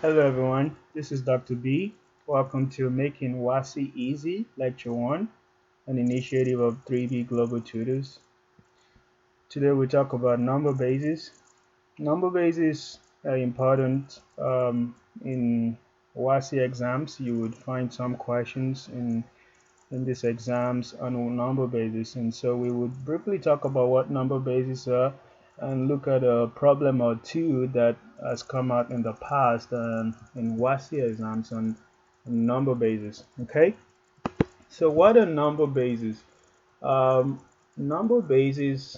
Hello everyone, this is Dr. B. Welcome to Making WASSCE Easy, Lecture 1, an initiative of 3B Global Tutors. Today we talk about number bases. Number bases are important in WASSCE exams. You would find some questions in these exams on number bases, and so we would briefly talk about what number bases are and look at a problem or two that has come out in the past in WASSCE exams on number bases. Okay, so what are number bases? Um, Number bases,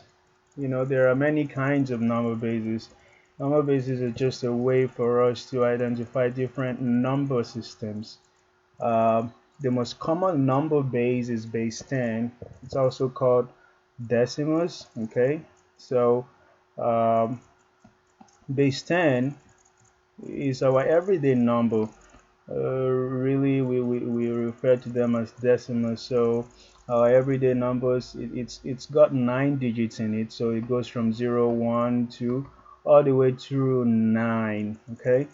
there are many kinds of number bases. Number bases are just a way for us to identify different number systems. uh, the most common number base is base 10. It's also called decimals. Okay, so um, base 10 is our everyday number. Really, we refer to them as decimals. So our everyday numbers, it's got 9 digits in it. So it goes from 0, 1, 2, all the way through 9. Okay.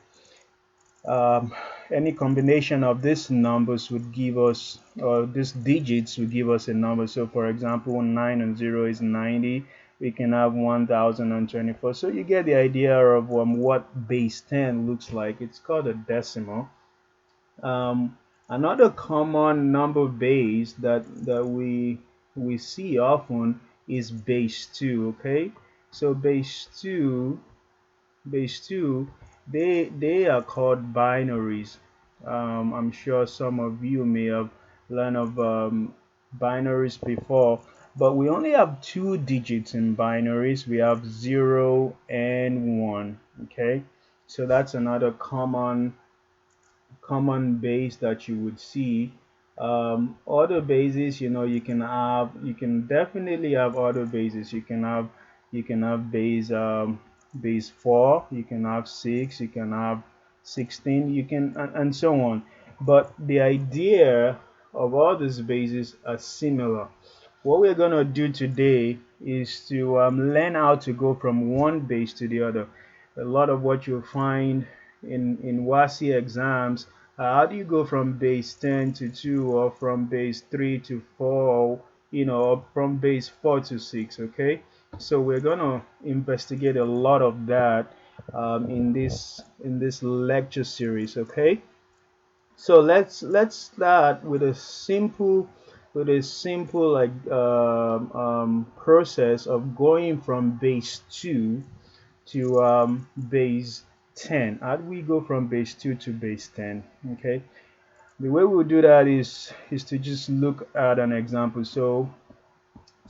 um, any combination of these numbers would give us, or these digits would give us a number. So for example, 9 and 0 is 90. We can have 1024. So you get the idea of what base 10 looks like. It's called a decimal. Another common number base that we see often is base 2. Okay, so base 2, they are called binaries. I'm sure some of you may have learned of binaries before, but we only have 2 digits in binaries. We have 0 and 1. Okay, so that's another common base that you would see. Other bases, you can definitely have other bases. You can have base 4, you can have 6, you can have 16, you can and so on. But the idea of all these bases are similar. What we're going to do today is to learn how to go from one base to the other. A lot of what you'll find in WASSCE exams, how do you go from base 10 to 2, or from base 3 to 4, or from base 4 to 6? Okay, so we're going to investigate a lot of that in this lecture series. Okay, so let's start with a simple like process of going from base 2 to base 10. How do we go from base 2 to base 10? Okay, the way we'll do that is to just look at an example. So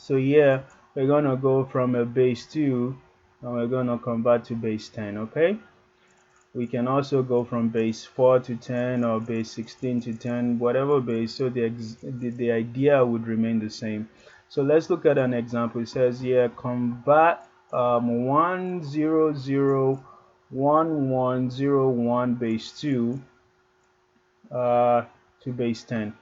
yeah, we're gonna go from a base 2 and we're gonna convert to base 10. Okay, we can also go from base 4 to 10 or base 16 to 10, whatever base. So the idea would remain the same. So let's look at an example. It says here, convert 1001101 base 2 to base 10.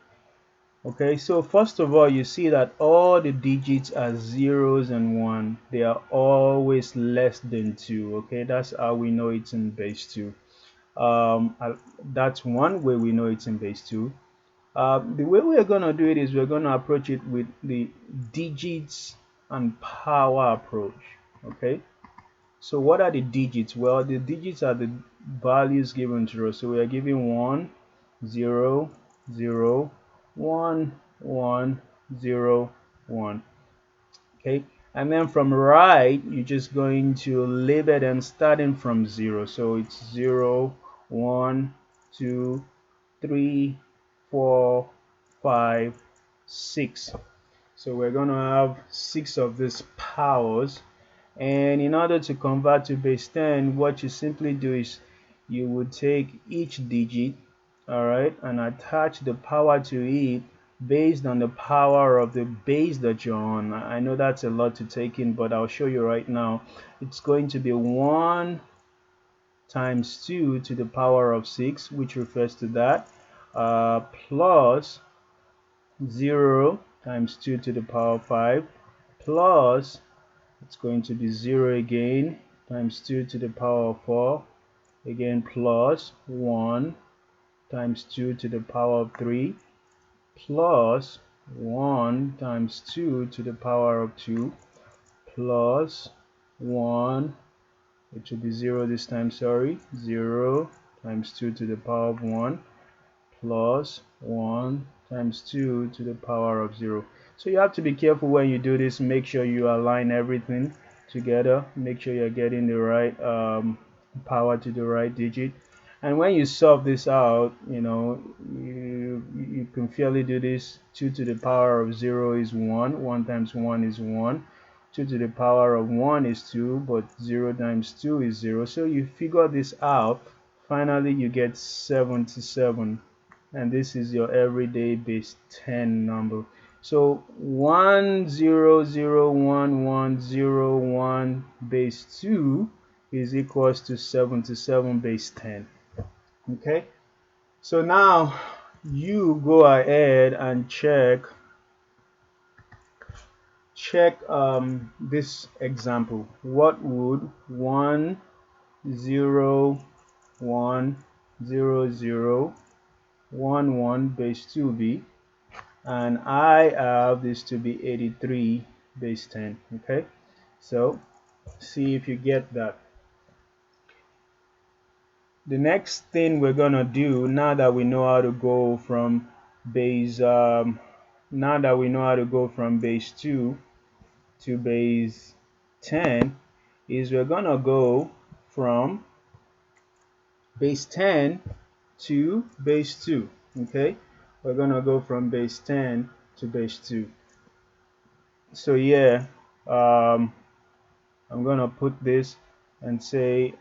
Okay, so first of all, you see that all the digits are zeros and 1. They are always less than 2. Okay, that's how we know it's in base 2. That's one way we know it's in base 2. The way we're going to do it is we're going to approach it with the digits and power approach. Okay, so what are the digits? Well, the digits are the values given to us. So we are giving 1, 0, 0, 1, 1, 0, 1. Okay, and then from right, you're just going to label them starting from 0. So it's 0, 1, 2, 3, 4, 5, 6. So we're going to have 6 of these powers. And in order to convert to base 10, what you simply do is you would take each digit, all right, and attach the power to it based on the power of the base that you're on. I know that's a lot to take in, but I'll show you right now. It's going to be 1 times 2 to the power of 6, which refers to that, plus 0 times 2 to the power of 5, plus it's going to be 0 again times 2 to the power of 4, again plus 1 times 2 to the power of 3 plus 1 times 2 to the power of 2 plus 1, it should be 0 this time, sorry, 0 times 2 to the power of 1 plus 1 times 2 to the power of 0. So you have to be careful when you do this. Make sure you align everything together. Make sure you're getting the right power to the right digit. And when you solve this out, you know, you can fairly do this. 2 to the power of 0 is 1. 1 times 1 is 1. 2 to the power of 1 is 2, but 0 times 2 is 0. So you figure this out. Finally, you get 77. And this is your everyday base 10 number. So 1001101 base 2 is equals to 77 base 10. Okay, so now you go ahead and check this example. What would 1010011 base 2 be? And I have this to be 83 base 10. Okay, so see if you get that. The next thing we're gonna do, now that we know how to go from base 2 to base 10, is we're gonna go from base 10 to base 2. Okay, we're gonna go from base 10 to base 2. So yeah, I'm gonna put this and say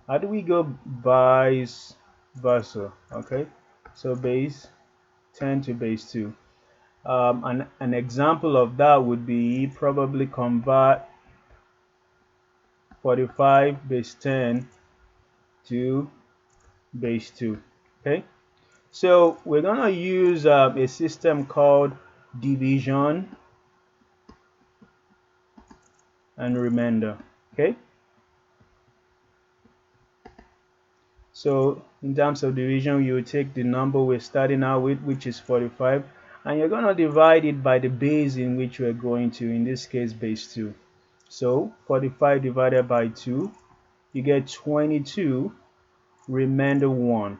how do we go vice versa? Okay, so base 10 to base 2. An example of that would be probably convert 45 base 10 to base 2. Okay, so we're gonna use a system called division and remainder. Okay, so in terms of division, you take the number we're starting out with, which is 45, and you're gonna divide it by the base in which we're going to, in this case base 2. So 45 divided by 2, you get 22, remainder 1.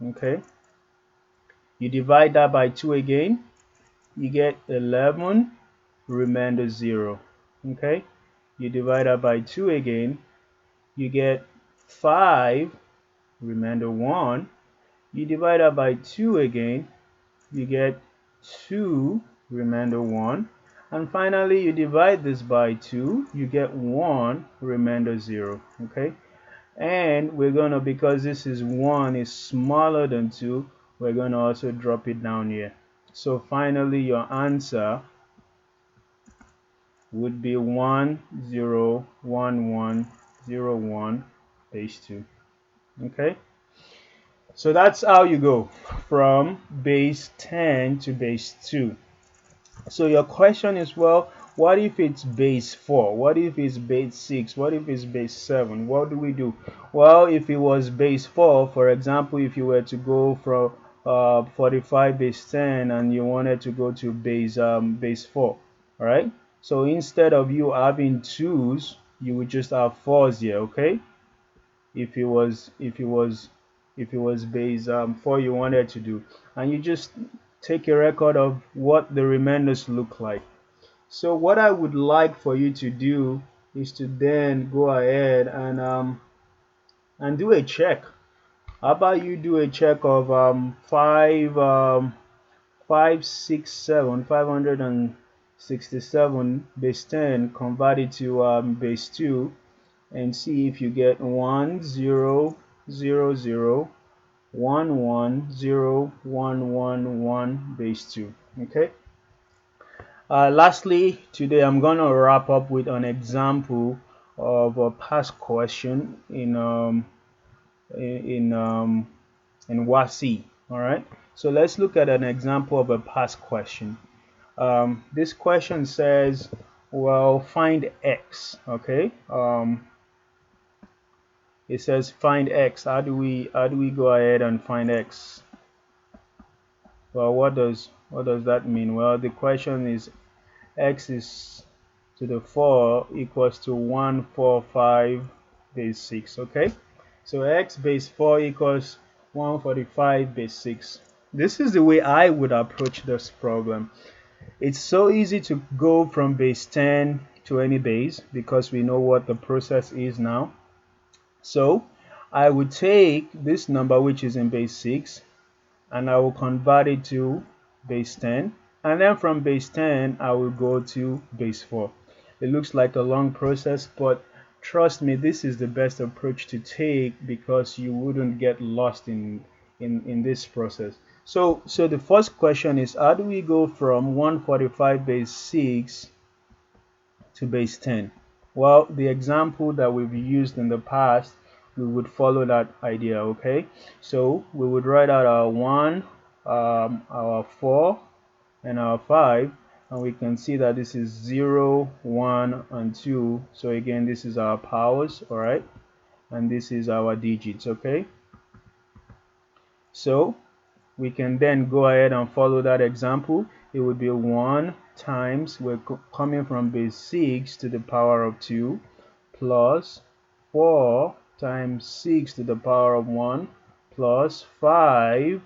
Okay, you divide that by 2 again, you get 11, remainder 0. Okay, you divide that by 2 again, you get 5, remainder 1. You divide that by 2 again, you get 2, remainder 1. And finally, you divide this by 2, you get 1, remainder 0. Okay, and we're gonna, because this is 1 is smaller than 2, we're gonna also drop it down here. So finally, your answer would be 101101 base 2. Okay, so that's how you go from base 10 to base 2. So your question is, well, what if it's base 4? What if it's base 6? What if it's base 7? What do we do? Well, if it was base 4, for example, if you were to go from 45 base 10 and you wanted to go to base 4, all right? So instead of you having 2's, you would just have 4's here. Okay, if it was base 4 you wanted to do, and you just take a record of what the remainders look like. So what I would like for you to do is to then go ahead and do a check. How about you do a check of 567 base 10 converted to base 2, and see if you get 100110111 base 2. Okay, lastly, today I'm gonna wrap up with an example of a past question in WASSCE. All right, so let's look at an example of a past question. This question says, well, find x. Okay, It says find x. How do we go ahead and find x? Well, what does that mean? Well, the question is x is to the 4 equals to 145 base 6. Okay, so x base 4 equals 145 base 6. This is the way I would approach this problem. It's so easy to go from base 10 to any base because we know what the process is now. So I would take this number which is in base 6 and I will convert it to base 10, and then from base 10 I will go to base 4. It looks like a long process, but trust me, this is the best approach to take because you wouldn't get lost in this process. So the first question is, how do we go from 145 base 6 to base 10? Well, the example that we've used in the past, we would follow that idea. Okay, so we would write out our 1, our 4, and our 5, and we can see that this is 0, 1, and 2. So again, this is our powers, all right, and this is our digits. Okay, so we can then go ahead and follow that example. It would be 1 times, we're coming from base 6 to the power of 2, plus 4 times 6 to the power of 1, plus 5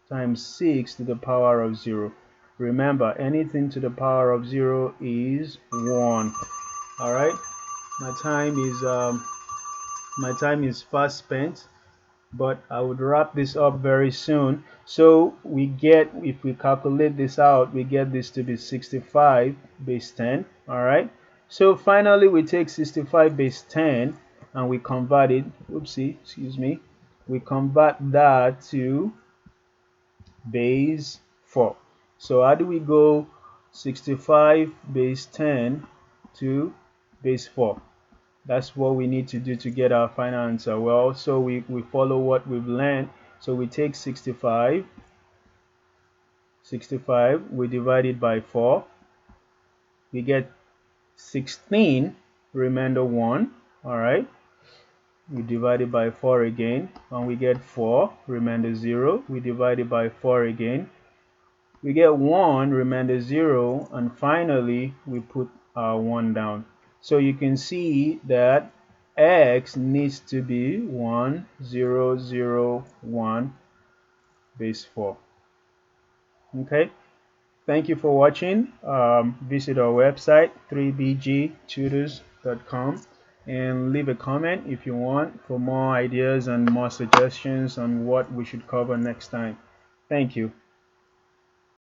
times 6 to the power of 0. Remember, anything to the power of 0 is 1. All right, my time is fast spent, but I would wrap this up very soon. So we get, if we calculate this out, we get this to be 65 base 10. All right, so finally we take 65 base 10 and we convert it, we convert that to base 4. So how do we go 65 base 10 to base 4? That's what we need to do to get our final answer. Well, so we follow what we've learned. So we take 65, we divide it by 4. We get 16, remainder 1. All right. We divide it by 4 again, and we get 4, remainder 0. We divide it by 4 again. We get 1, remainder 0, and finally we put our 1 down. So you can see that x needs to be 1, 0, 0, 1 base 4. Okay, thank you for watching. Visit our website 3bgtutors.com and leave a comment if you want for more ideas and more suggestions on what we should cover next time. Thank you.